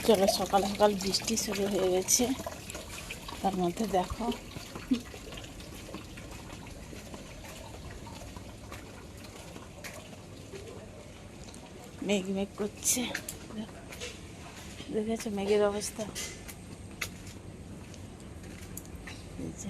চলো, সকাল সকাল বৃষ্টি শুরু হয়ে গেছে। তার মধ্যে দেখো মেঘ মেঘ করছে, দেখেছো মেঘের অবস্থা। এই যে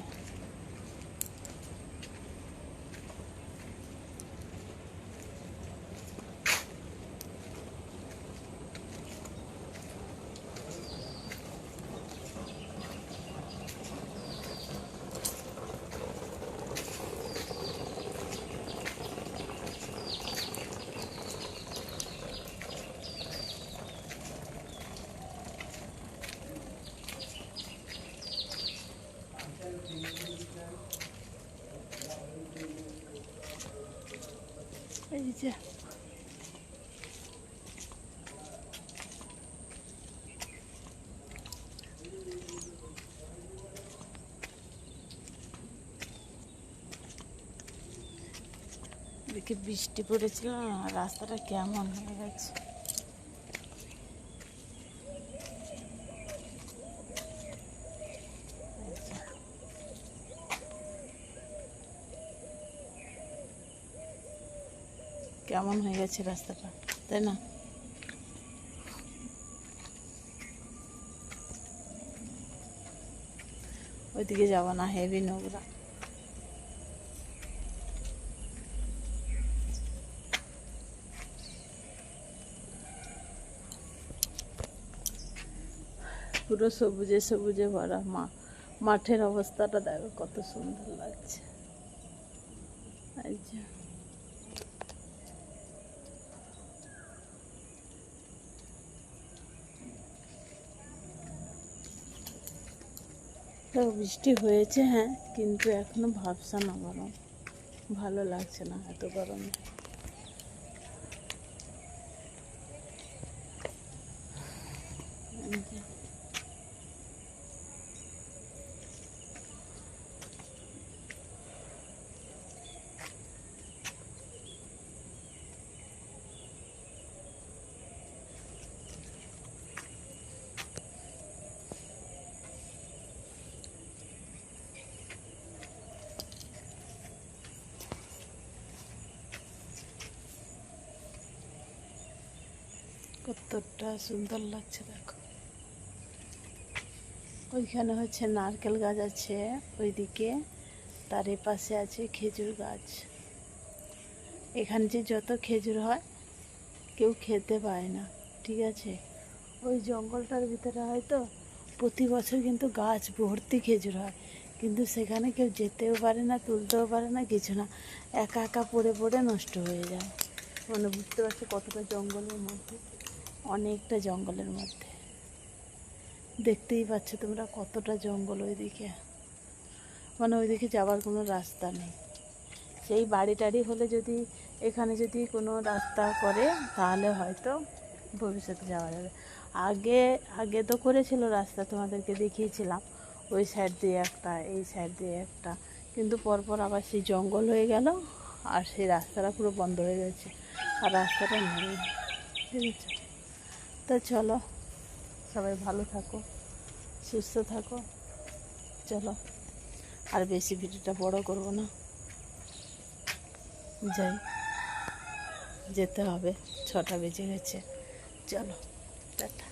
এই যে এদিকে বৃষ্টি পড়েছিল, রাস্তাটা কেমন হয়ে গেছে। কেমন হয়ে গেছে রাস্তাটা, তাই না? ওইদিকে যাবো না, হেভি নোংরা। পুরো সবুজে সবুজে ভরা মাঠের অবস্থাটা দেখো কত সুন্দর লাগছে। এই যে বৃষ্টি হয়েছে, হ্যাঁ, কিন্তু এখনো ভাবছা না, গরম, ভালো লাগছে না এত গরমে। কতটা সুন্দর লাগছে দেখো। ওইখানে হচ্ছে নারকেল গাছ আছে ওইদিকে, তার পাশে আছে খেজুর গাছ। এখানে যে যত খেজুর হয় কেউ খেতে পায় না, ঠিক আছে। ওই জঙ্গলটার ভিতরে হয়তো প্রতি বছর কিন্তু গাছ ভর্তি খেজুর হয়, কিন্তু সেখানে কেউ যেতেও পারে না, তুলতেও পারে না, কিছু না, একা একা পড়ে পড়ে নষ্ট হয়ে যায়। মানে বুঝতে পারছো কতটা জঙ্গলের মধ্যে, অনেকটা জঙ্গলের মধ্যে। দেখতেই পাচ্ছ তোমরা কতটা জঙ্গল ওইদিকে, মানে ওইদিকে যাওয়ার কোনো রাস্তা নেই। সেই বাড়ি টাড়ি হলে যদি এখানে যদি কোনো রাস্তা করে তাহলে হয়তো ভবিষ্যতে যাওয়া যাবে। আগে আগে তো করেছিল রাস্তা, তোমাদেরকে দেখিয়েছিলাম, ওই সাইড দিয়ে একটা, এই সাইড দিয়ে একটা, কিন্তু পরপর আবার সেই জঙ্গল হয়ে গেল আর সেই রাস্তাটা পুরো বন্ধ হয়ে গেছে, আর রাস্তাটা নেই, ঠিক আছে। তো চলো, সবাই ভালো থাকো, সুস্থ থাকো। চলো, আর বেশি ভিডিওটা বড় করব না, যাই, যেতে হবে, 6টা বেজে গেছে। চলো, টাটা।